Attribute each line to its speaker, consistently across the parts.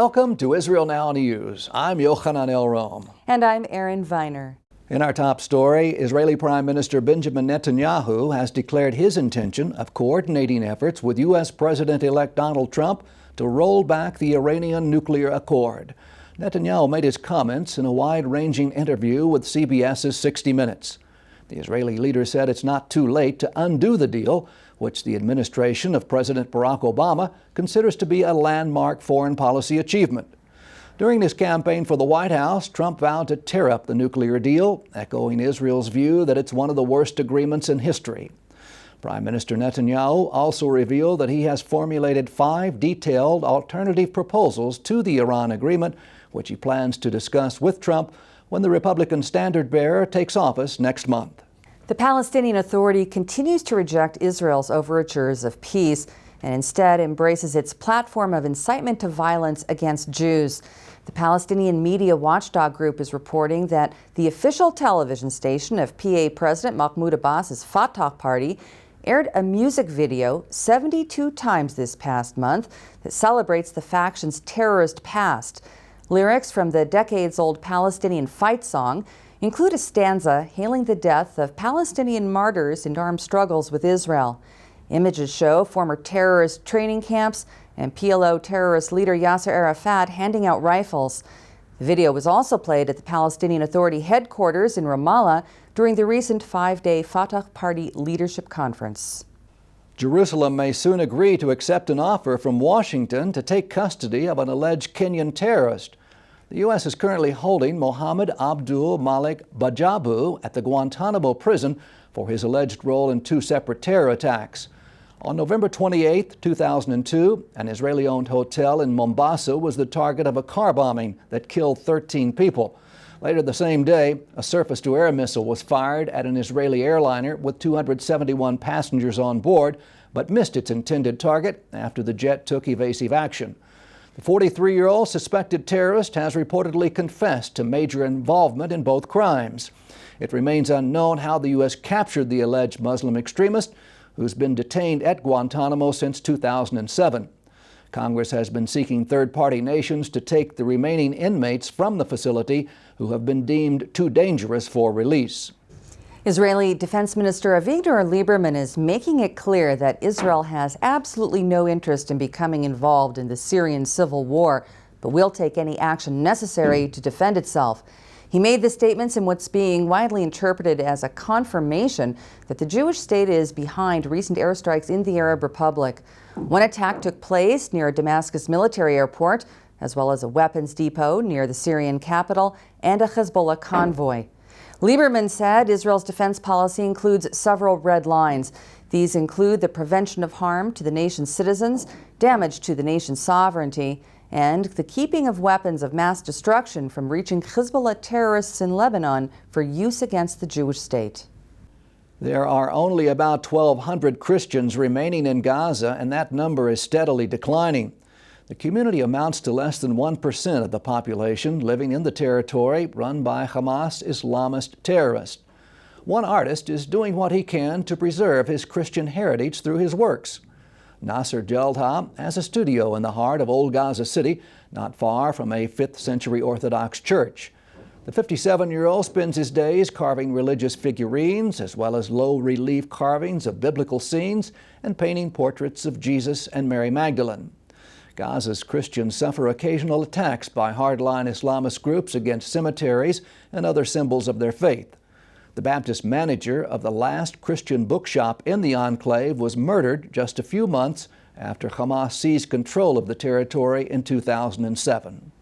Speaker 1: Welcome to Israel Now News. I'm Yochanan El-Rom.
Speaker 2: And I'm Erin Viner.
Speaker 1: In our top story, Israeli Prime Minister Benjamin Netanyahu has declared his intention of coordinating efforts with U.S. President-elect Donald Trump to roll back the Iranian nuclear accord. Netanyahu made his comments in a wide-ranging interview with CBS's 60 Minutes. The Israeli leader said it's not too late to undo the deal, which the administration of President Barack Obama considers to be a landmark foreign policy achievement. During his campaign for the White House, Trump vowed to tear up the nuclear deal, echoing Israel's view that it's one of the worst agreements in history. Prime Minister Netanyahu also revealed that he has formulated 5 detailed alternative proposals to the Iran agreement, which he plans to discuss with Trump when the Republican standard-bearer takes office next month.
Speaker 2: The Palestinian Authority continues to reject Israel's overtures of peace and instead embraces its platform of incitement to violence against Jews. The Palestinian media watchdog group is reporting that the official television station of PA President Mahmoud Abbas's Fatah Party aired a music video 72 times this past month that celebrates the faction's terrorist past. Lyrics from the decades-old Palestinian fight song include a stanza hailing the death of Palestinian martyrs in armed struggles with Israel. Images show former terrorist training camps and PLO terrorist leader Yasser Arafat handing out rifles. The video was also played at the Palestinian Authority headquarters in Ramallah during the recent 5-day Fatah Party leadership conference.
Speaker 1: Jerusalem may soon agree to accept an offer from Washington to take custody of an alleged Kenyan terrorist. The U.S. is currently holding Mohammed Abdul Malik Bajabu at the Guantanamo prison for his alleged role in 2 separate terror attacks. On November 28, 2002, an Israeli-owned hotel in Mombasa was the target of a car bombing that killed 13 people. Later the same day, a surface-to-air missile was fired at an Israeli airliner with 271 passengers on board, but missed its intended target after the jet took evasive action. The 43-year-old suspected terrorist has reportedly confessed to major involvement in both crimes. It remains unknown how the U.S. captured the alleged Muslim extremist, who's been detained at Guantanamo since 2007. Congress has been seeking third-party nations to take the remaining inmates from the facility who have been deemed too dangerous for release.
Speaker 2: Israeli Defense Minister Avigdor Lieberman is making it clear that Israel has absolutely no interest in becoming involved in the Syrian civil war, but will take any action necessary to defend itself. He made the statements in what's being widely interpreted as a confirmation that the Jewish state is behind recent airstrikes in the Arab Republic. One attack took place near a Damascus military airport, as well as a weapons depot near the Syrian capital and a Hezbollah convoy. Lieberman said Israel's defense policy includes several red lines. These include the prevention of harm to the nation's citizens, damage to the nation's sovereignty, and the keeping of weapons of mass destruction from reaching Hezbollah terrorists in Lebanon for use against the Jewish state.
Speaker 1: There are only about 1,200 Christians remaining in Gaza, and that number is steadily declining. The community amounts to less than 1% of the population living in the territory run by Hamas Islamist terrorists. One artist is doing what he can to preserve his Christian heritage through his works. Nasser Jeldha has a studio in the heart of Old Gaza City, not far from a 5th century Orthodox church. The 57-year-old spends his days carving religious figurines as well as low-relief carvings of biblical scenes and painting portraits of Jesus and Mary Magdalene. Gaza's Christians suffer occasional attacks by hardline Islamist groups against cemeteries and other symbols of their faith. The Baptist manager of the last Christian bookshop in the enclave was murdered just a few months after Hamas seized control of the territory in 2007.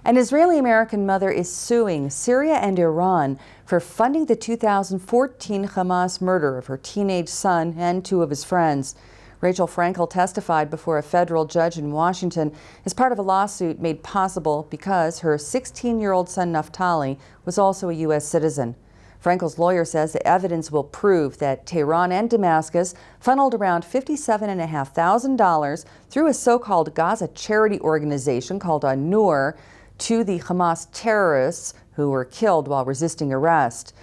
Speaker 2: An Israeli-American mother is suing Syria and Iran for funding the 2014 Hamas murder of her teenage son and 2 of his friends. Rachel Frankel testified before a federal judge in Washington as part of a lawsuit made possible because her 16-year-old son Naftali was also a U.S. citizen. Frankel's lawyer says the evidence will prove that Tehran and Damascus funneled around $57,500 through a so-called Gaza charity organization called An-Nur to the Hamas terrorists who were killed while resisting arrest.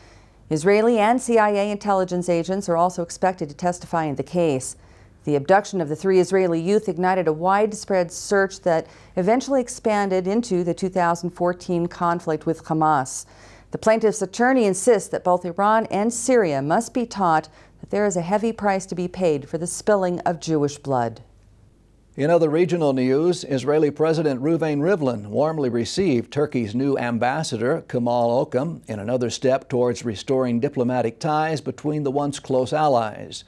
Speaker 2: Israeli and CIA intelligence agents are also expected to testify in the case. The abduction of the 3 Israeli youth ignited a widespread search that eventually expanded into the 2014 conflict with Hamas. The plaintiff's attorney insists that both Iran and Syria must be taught that there is a heavy price to be paid for the spilling of Jewish blood.
Speaker 1: In other regional news, Israeli President Reuven Rivlin warmly received Turkey's new ambassador, Kemal Okum, in another step towards restoring diplomatic ties between the once close allies.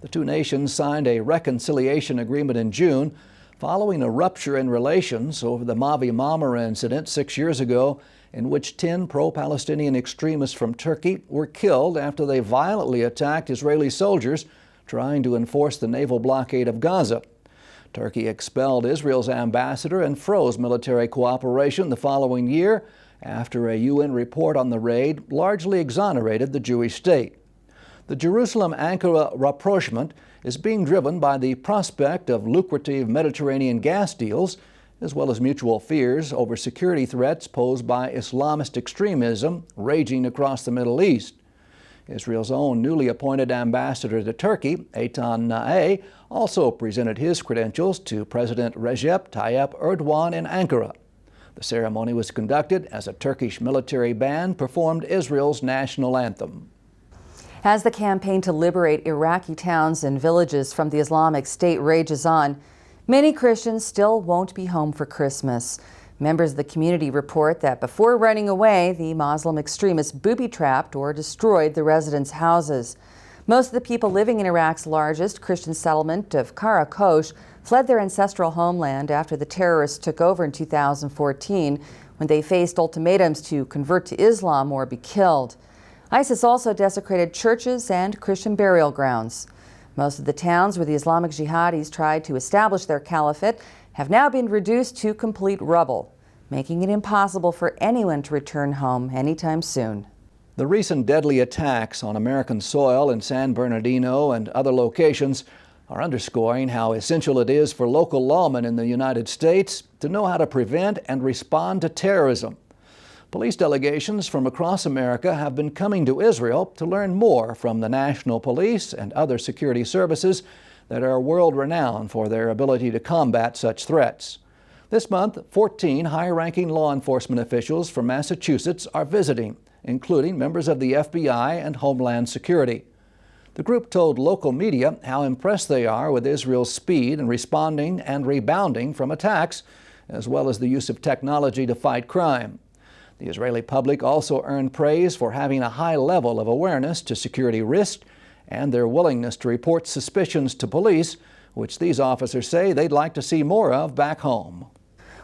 Speaker 1: The two nations signed a reconciliation agreement in June following a rupture in relations over the Mavi Marmara incident 6 years ago, in which 10 pro-Palestinian extremists from Turkey were killed after they violently attacked Israeli soldiers trying to enforce the naval blockade of Gaza. Turkey expelled Israel's ambassador and froze military cooperation the following year after a UN report on the raid largely exonerated the Jewish state. The Jerusalem-Ankara rapprochement is being driven by the prospect of lucrative Mediterranean gas deals, as well as mutual fears over security threats posed by Islamist extremism raging across the Middle East. Israel's own newly appointed ambassador to Turkey, Eitan Naeh, also presented his credentials to President Recep Tayyip Erdogan in Ankara. The ceremony was conducted as a Turkish military band performed Israel's national anthem.
Speaker 2: As the campaign to liberate Iraqi towns and villages from the Islamic State rages on, many Christians still won't be home for Christmas. Members of the community report that before running away, the Muslim extremists booby-trapped or destroyed the residents' houses. Most of the people living in Iraq's largest Christian settlement of Karakosh fled their ancestral homeland after the terrorists took over in 2014, when they faced ultimatums to convert to Islam or be killed. ISIS also desecrated churches and Christian burial grounds. Most of the towns where the Islamic jihadis tried to establish their caliphate have now been reduced to complete rubble, making it impossible for anyone to return home anytime soon.
Speaker 1: The recent deadly attacks on American soil in San Bernardino and other locations are underscoring how essential it is for local lawmen in the United States to know how to prevent and respond to terrorism. Police delegations from across America have been coming to Israel to learn more from the national police and other security services that are world-renowned for their ability to combat such threats. This month, 14 high-ranking law enforcement officials from Massachusetts are visiting, including members of the FBI and Homeland Security. The group told local media how impressed they are with Israel's speed in responding and rebounding from attacks, as well as the use of technology to fight crime. The Israeli public also earned praise for having a high level of awareness to security risk and their willingness to report suspicions to police, which these officers say they'd like to see more of back home.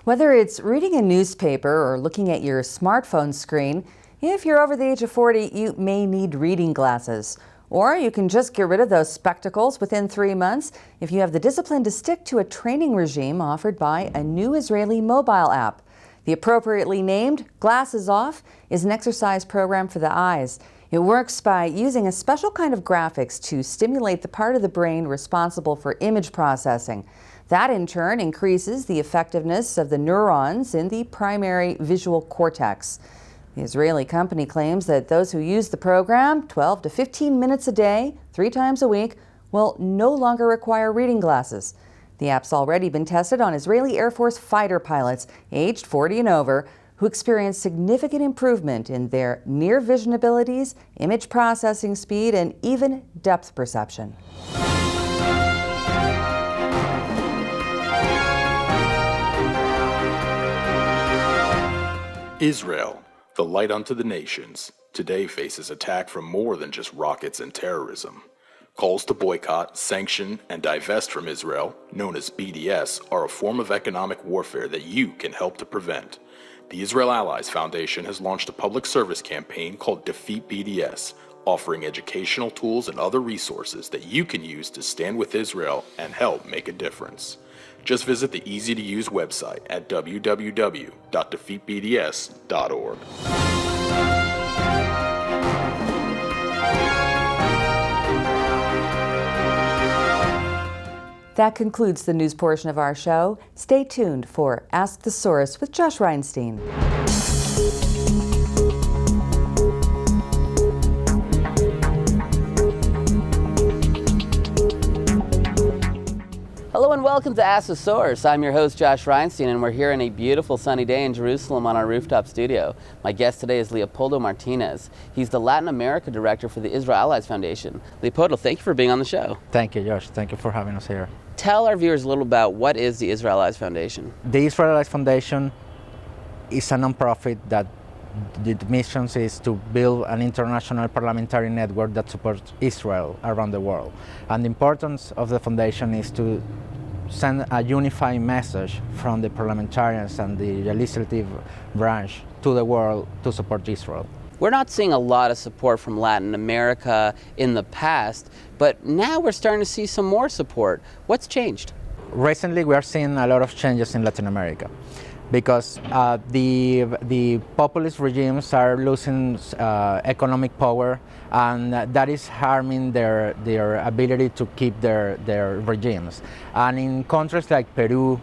Speaker 2: Whether it's reading a newspaper or looking at your smartphone screen, if you're over the age of 40, you may need reading glasses. Or you can just get rid of those spectacles within 3 months if you have the discipline to stick to a training regime offered by a new Israeli mobile app. The appropriately named Glasses Off is an exercise program for the eyes. It works by using a special kind of graphics to stimulate the part of the brain responsible for image processing. That in turn increases the effectiveness of the neurons in the primary visual cortex. The Israeli company claims that those who use the program 12 to 15 minutes a day, 3 times a week, will no longer require reading glasses. The app's already been tested on Israeli Air Force fighter pilots aged 40 and over who experienced significant improvement in their near vision abilities, image processing speed, and even depth perception.
Speaker 3: Israel, the light unto the nations, today faces attack from more than just rockets and terrorism. Calls to boycott, sanction, and divest from Israel, known as BDS, are a form of economic warfare that you can help to prevent. The Israel Allies Foundation has launched a public service campaign called Defeat BDS, offering educational tools and other resources that you can use to stand with Israel and help make a difference. Just visit the easy-to-use website at www.defeatbds.org.
Speaker 2: That concludes the news portion of our show. Stay tuned for Ask the Source with Josh Reinstein.
Speaker 4: Welcome to Ask the Source. I'm your host, Josh Reinstein, and we're here on a beautiful sunny day in Jerusalem on our rooftop studio. My guest today is Leopoldo Martinez. He's the Latin America Director for the Israel Allies Foundation. Leopoldo, thank you for being on the show.
Speaker 5: Thank you, Josh. Thank you for having us here.
Speaker 4: Tell our viewers a little about what is the Israel Allies Foundation.
Speaker 5: The Israel Allies Foundation is a nonprofit that the mission is to build an international parliamentary network that supports Israel around the world. And the importance of the foundation is to send a unifying message from the parliamentarians and the legislative branch to the world to support Israel.
Speaker 4: We're not seeing a lot of support from Latin America in the past, but now we're starting to see some more support. What's changed?
Speaker 5: Recently, we are seeing a lot of changes in Latin America because the populist regimes are losing economic power, and that is harming their ability to keep their regimes. And in countries like Peru,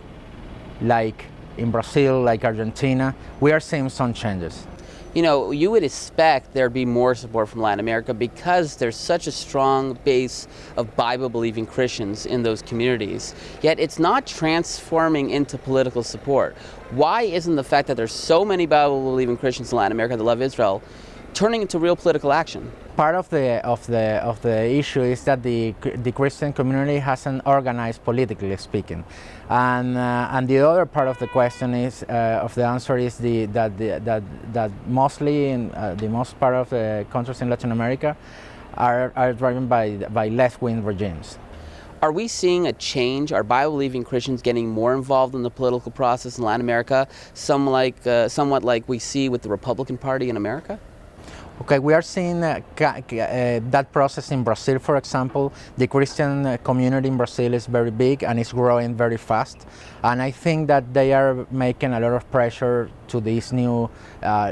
Speaker 5: like in Brazil, like Argentina, we are seeing some changes.
Speaker 4: You know, you would expect there'd be more support from Latin America because there's such a strong base of Bible-believing Christians in those communities. Yet it's not transforming into political support. Why isn't the fact that there's so many Bible-believing Christians in Latin America that love Israel turning into real political action?
Speaker 5: Part of the issue is that the Christian community hasn't organized politically speaking, and the other part of the question is of the answer is that mostly in the most part of the countries in Latin America are driven by left-wing regimes.
Speaker 4: Are we seeing a change? Are Bible-believing Christians getting more involved in the political process in Latin America, somewhat like we see with the Republican Party in America?
Speaker 5: Okay, we are seeing that process in Brazil, for example. The Christian community in Brazil is very big and it's growing very fast. And I think that they are making a lot of pressure to this new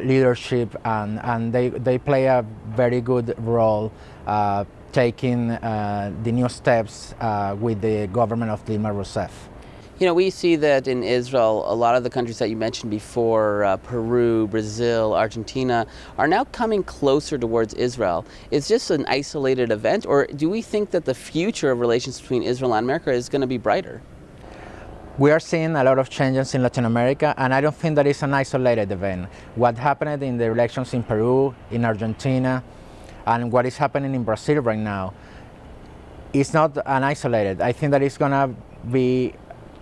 Speaker 5: leadership, and they play a very good role taking the new steps with the government of Dilma Rousseff.
Speaker 4: You know, we see that in Israel, a lot of the countries that you mentioned before, Peru, Brazil, Argentina, are now coming closer towards Israel. Is this an isolated event, or do we think that the future of relations between Israel and America is going to be brighter?
Speaker 5: We are seeing a lot of changes in Latin America, and I don't think that it's an isolated event. What happened in the elections in Peru, in Argentina, and what is happening in Brazil right now is not an isolated. I think that it's going to be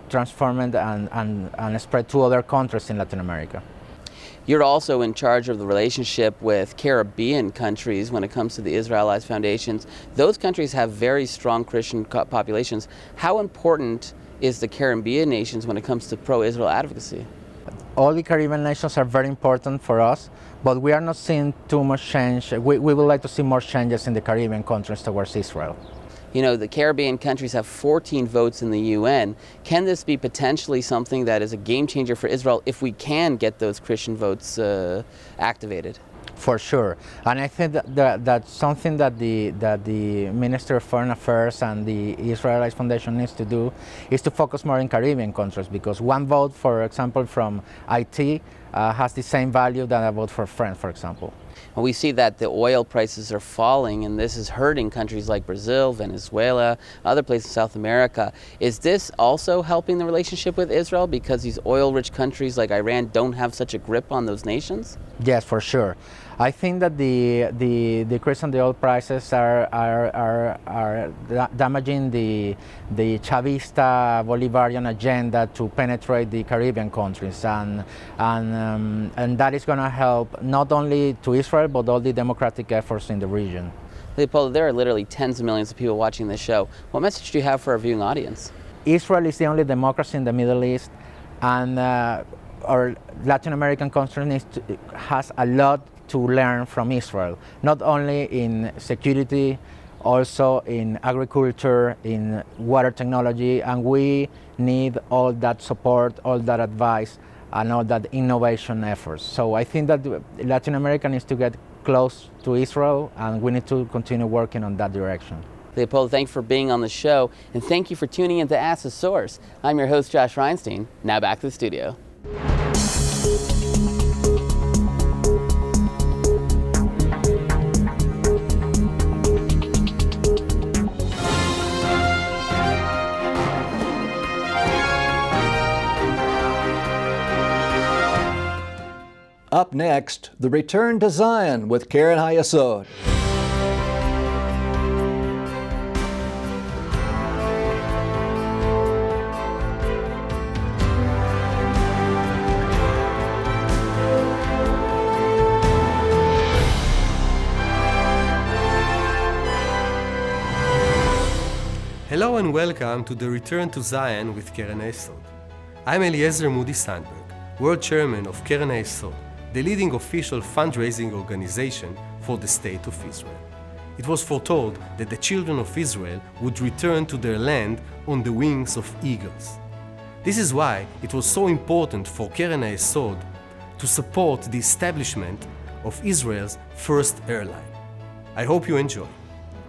Speaker 5: transformed and spread to other countries in Latin America.
Speaker 4: You're also in charge of the relationship with Caribbean countries when it comes to the Israel Allies Foundations. Those countries have very strong Christian populations. How important is the Caribbean nations when it comes to pro-Israel advocacy?
Speaker 5: All the Caribbean nations are very important for us, but we are not seeing too much change. We would like to see more changes in the Caribbean countries towards Israel.
Speaker 4: You know, the Caribbean countries have 14 votes in the UN. Can this be potentially something that is a game changer for Israel if we can get those Christian votes activated?
Speaker 5: For sure, and I think that's something that the Minister of Foreign Affairs and the Israel Allies Foundation needs to do is to focus more in Caribbean countries, because one vote, for example, from Haiti has the same value than a vote for France, for example.
Speaker 4: And we see that the oil prices are falling, and this is hurting countries like Brazil, Venezuela, other places in South America. Is this also helping the relationship with Israel because these oil-rich countries like Iran don't have such a grip on those nations?
Speaker 5: Yes, for sure. I think that the decrease in the oil prices are damaging the Chavista Bolivarian agenda to penetrate the Caribbean countries, and that is going to help not only to Israel but all the democratic efforts in the region.
Speaker 4: Leopoldo, there are literally tens of millions of people watching this show. What message do you have for our viewing audience?
Speaker 5: Israel is the only democracy in the Middle East, and our Latin American country has a lot to learn from Israel, not only in security, also in agriculture, in water technology, and we need all that support, all that advice, and all that innovation efforts. So I think that Latin America needs to get close to Israel, and we need to continue working on that direction.
Speaker 4: Leopoldo, thank you for being on the show, and thank you for tuning in to Ask the Source. I'm your host, Josh Reinstein. Now back to the studio.
Speaker 1: Up next, the return to Zion with Karen Hayasod.
Speaker 6: Hello and welcome to the Return to Zion with Keren Hayesod. I'm Eliezer Moody Sandberg, World Chairman of Keren Hayesod, the leading official fundraising organization for the State of Israel. It was foretold that the children of Israel would return to their land on the wings of eagles. This is why it was so important for Keren Hayesod to support the establishment of Israel's first airline. I hope you enjoy.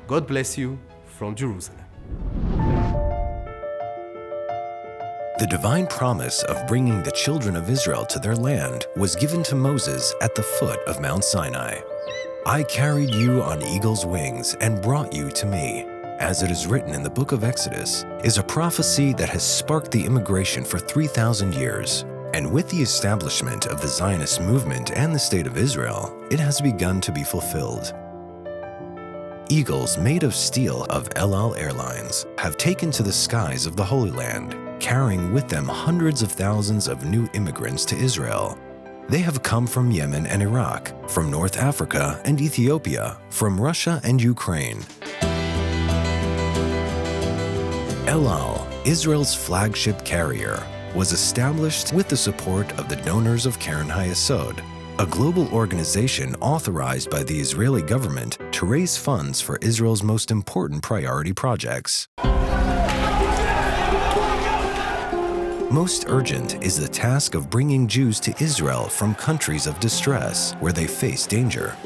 Speaker 6: God bless you from Jerusalem.
Speaker 7: The divine promise of bringing the children of Israel to their land was given to Moses at the foot of Mount Sinai. I carried you on eagle's wings and brought you to me, as it is written in the book of Exodus, is a prophecy that has sparked the immigration for 3,000 years. And with the establishment of the Zionist movement and the State of Israel, it has begun to be fulfilled. Eagles made of steel of El Al Airlines have taken to the skies of the Holy Land, carrying with them hundreds of thousands of new immigrants to Israel. They have come from Yemen and Iraq, from North Africa and Ethiopia, from Russia and Ukraine. El Al, Israel's flagship carrier, was established with the support of the donors of Keren Hayesod, a global organization authorized by the Israeli government to raise funds for Israel's most important priority projects. Most urgent is the task of bringing Jews to Israel from countries of distress where they face danger.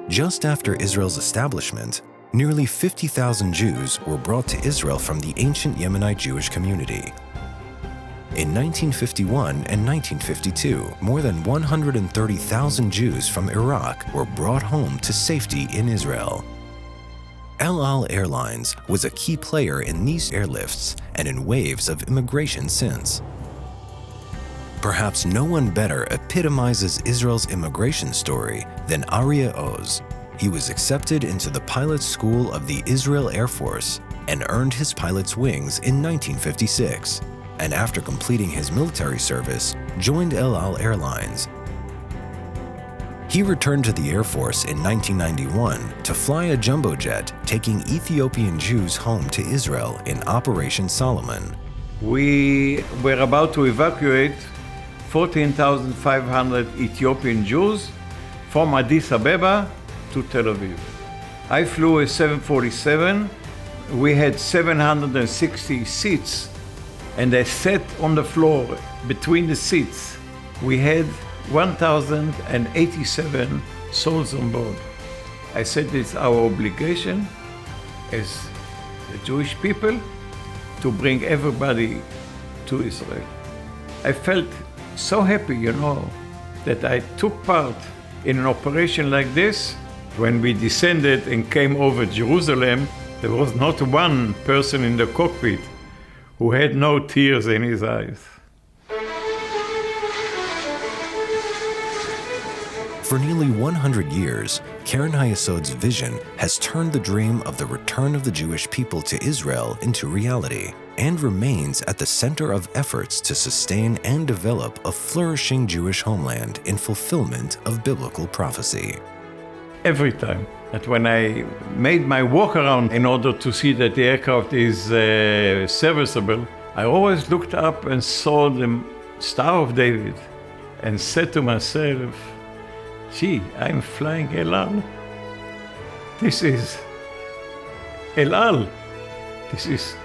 Speaker 7: Just after Israel's establishment, nearly 50,000 Jews were brought to Israel from the ancient Yemenite Jewish community. In 1951 and 1952, more than 130,000 Jews from Iraq were brought home to safety in Israel. El Al Airlines was a key player in these airlifts and in waves of immigration since. Perhaps no one better epitomizes Israel's immigration story than Aryeh Oz. He was accepted into the pilot school of the Israel Air Force and earned his pilot's wings in 1956, and after completing his military service, joined El Al Airlines. He returned to the Air Force in 1991 to fly a jumbo jet taking Ethiopian Jews home to Israel in Operation Solomon.
Speaker 8: We were about to evacuate 14,500 Ethiopian Jews from Addis Ababa to Tel Aviv. I flew a 747. We had 760 seats, and I sat on the floor between the seats. We had 1,087 souls on board. I said it's our obligation as the Jewish people to bring everybody to Israel. I felt so happy, that I took part in an operation like this. When we descended and came over Jerusalem, there was not one person in the cockpit who had no tears in his eyes.
Speaker 7: For nearly 100 years, Keren Hayesod's vision has turned the dream of the return of the Jewish people to Israel into reality and remains at the center of efforts to sustain and develop a flourishing Jewish homeland in fulfillment of biblical prophecy.
Speaker 8: Every time that when I made my walk around in order to see that the aircraft is serviceable, I always looked up and saw the Star of David and said to myself, gee, I'm flying El Al. This is El Al. This is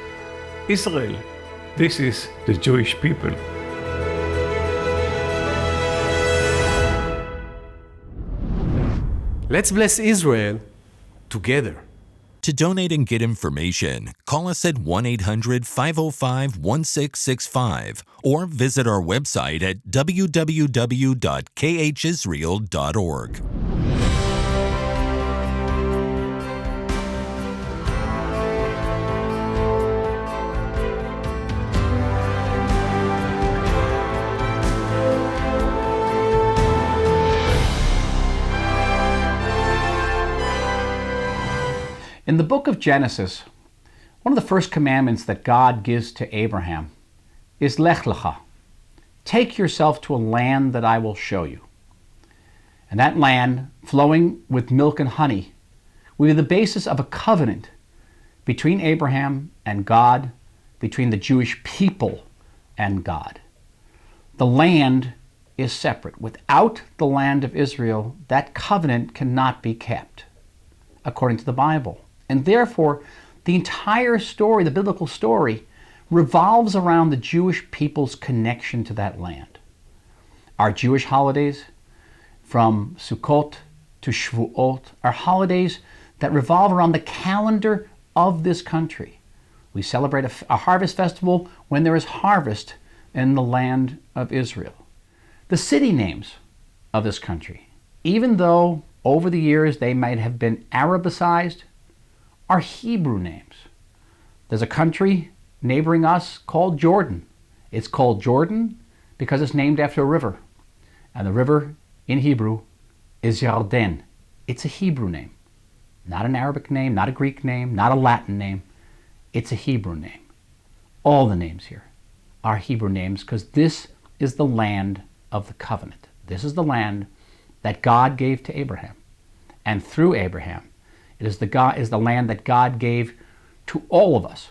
Speaker 8: Israel. This is the Jewish people.
Speaker 6: Let's bless Israel together.
Speaker 9: To donate and get information, call us at 1-800-505-1665 or visit our website at www.khisrael.org.
Speaker 10: In the book of Genesis, one of the first commandments that God gives to Abraham is Lech Lecha. Take yourself to a land that I will show you. And that land, flowing with milk and honey, will be the basis of a covenant between Abraham and God, between the Jewish people and God. The land is separate. Without the land of Israel, that covenant cannot be kept, according to the Bible. And therefore, the entire story, the biblical story, revolves around the Jewish people's connection to that land. Our Jewish holidays, from Sukkot to Shavuot, are holidays that revolve around the calendar of this country. We celebrate a harvest festival when there is harvest in the land of Israel. The city names of this country, even though over the years they might have been Arabicized, are Hebrew names. There's a country neighboring us called Jordan. It's called Jordan because it's named after a river. And the river in Hebrew is Yarden. It's a Hebrew name. Not an Arabic name, not a Greek name, not a Latin name. It's a Hebrew name. All the names here are Hebrew names because this is the land of the covenant. This is the land that God gave to Abraham. And through Abraham, it is the land that God gave to all of us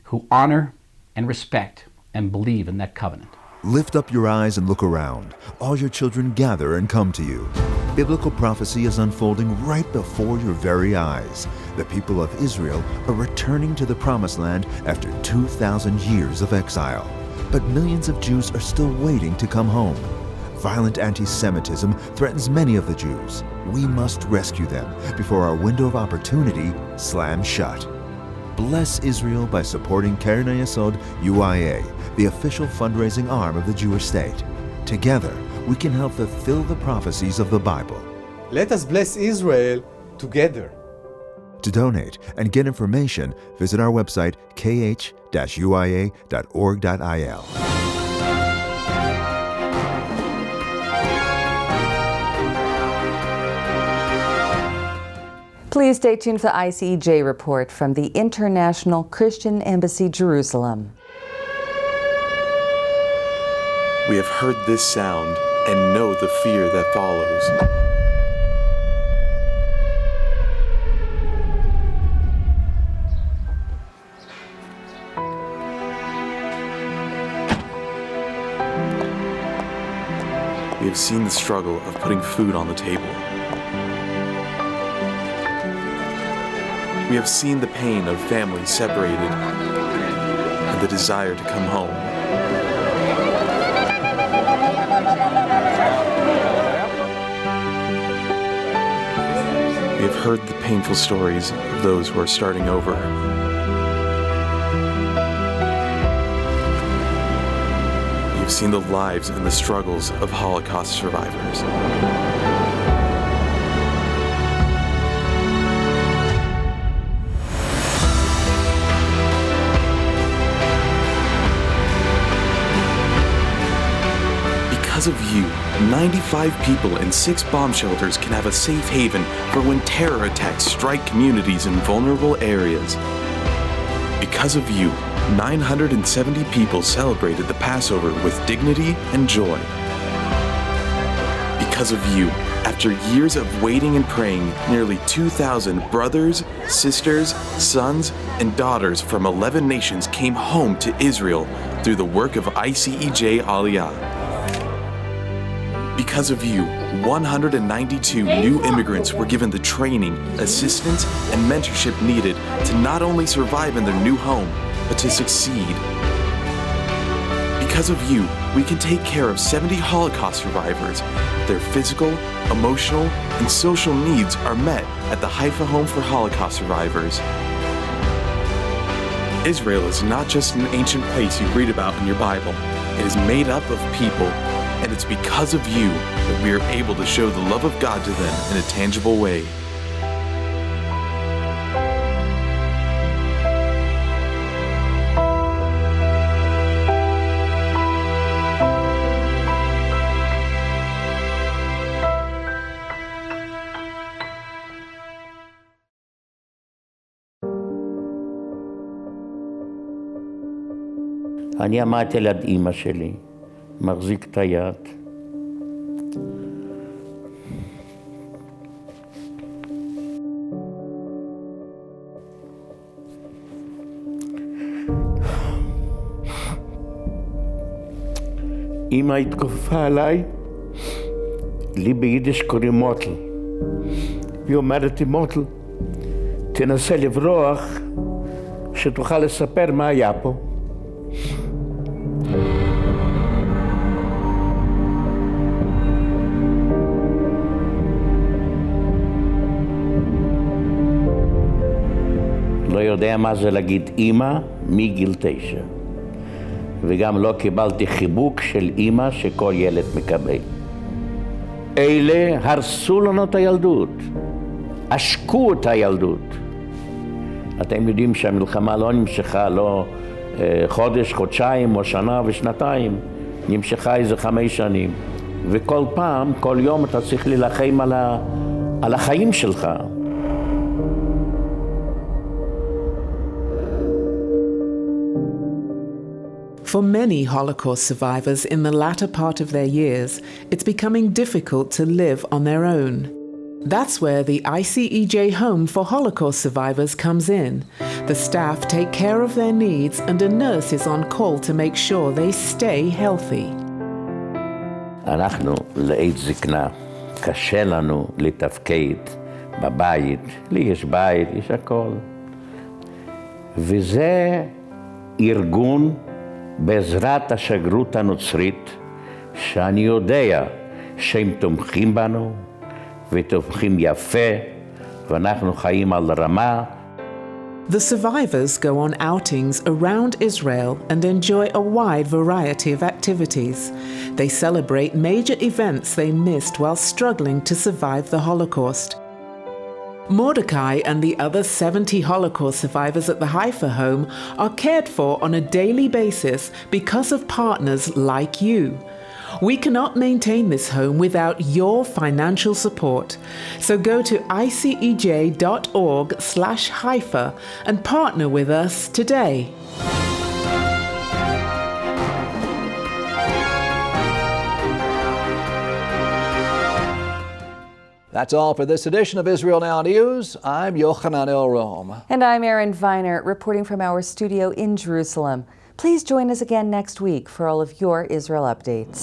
Speaker 10: who honor and respect and believe in that covenant.
Speaker 11: Lift up your eyes and look around. All your children gather and come to you. Biblical prophecy is unfolding right before your very eyes. The people of Israel are returning to the Promised Land after 2,000 years of exile. But millions of Jews are still waiting to come home. Violent anti-Semitism threatens many of the Jews. We must rescue them before our window of opportunity slams shut. Bless Israel by supporting Keren Hayesod UIA, the official fundraising arm of the Jewish state. Together, we can help fulfill the prophecies of the Bible.
Speaker 6: Let us bless Israel together.
Speaker 11: To donate and get information, visit our website kh-uia.org.il.
Speaker 2: Please stay tuned for the ICEJ report from the International Christian Embassy, Jerusalem.
Speaker 12: We have heard this sound and know the fear that follows. We have seen the struggle of putting food on the table. We have seen the pain of families separated and the desire to come home. We have heard the painful stories of those who are starting over. We have seen the lives and the struggles of Holocaust survivors. Because of you, 95 people and 6 bomb shelters can have a safe haven for when terror attacks strike communities in vulnerable areas. Because of you, 970 people celebrated the Passover with dignity and joy. Because of you, after years of waiting and praying, nearly 2,000 brothers, sisters, sons, and daughters from 11 nations came home to Israel through the work of ICEJ Aliyah. Because of you, 192 new immigrants were given the training, assistance, and mentorship needed to not only survive in their new home, but to succeed. Because of you, we can take care of 70 Holocaust survivors. Their physical, emotional, and social needs are met at the Haifa Home for Holocaust Survivors. Israel is not just an ancient place you read about in your Bible. It is made up of people, and it's because of you that we are able to show the love of God to them in a tangible way.
Speaker 13: אני עמדתי ליד אמא שלי, מחזיק את היד. אמא התכופפה עליי, לי ביידיש קוראים מוטל. והיא אומרת לי, מוטל, תנסה לברוח, שתוכל לספר מה היה פה. לא יודע מה זה להגיד אמא מגיל 9. וגם לא קיבלתי חיבוק של אמא שכל ילד מקבל. אלה הרסו לנו את הילדות, עשקו את הילדות. אתם יודעים שהמלחמה לא נמשכה לא חודש, חודשיים או שנה ושנתיים, נמשכה איזה 5 שנים. וכל פעם, כל יום אתה צריך להילחם על החיים שלך.
Speaker 14: For many Holocaust survivors in the latter part of their years, it's becoming difficult to live on their own. That's where the ICEJ Home for Holocaust Survivors comes in. The staff take care of their needs and a nurse is on call to make sure they stay healthy.
Speaker 13: אנחנו לעת זקנה, קשה לנו לתפקד בבית. לי יש בית, יש הכל. וזה ארגון בעזרת השגרירות הנוצרית, שאני יודע שהם תומכים בנו, ותומכים יפה, ואנחנו חיים על רמה.
Speaker 14: The survivors go on outings around Israel and enjoy a wide variety of activities. They celebrate major events they missed while struggling to survive the Holocaust. Mordecai and the other 70 Holocaust survivors at the Haifa home are cared for on a daily basis because of partners like you. We cannot maintain this home without your financial support. So go to icej.org/Haifa and partner with us today.
Speaker 1: That's all for this edition of Israel Now News. I'm Yochanan El-Rom.
Speaker 2: And I'm Erin Viner, reporting from our studio in Jerusalem. Please join us again next week for all of your Israel updates.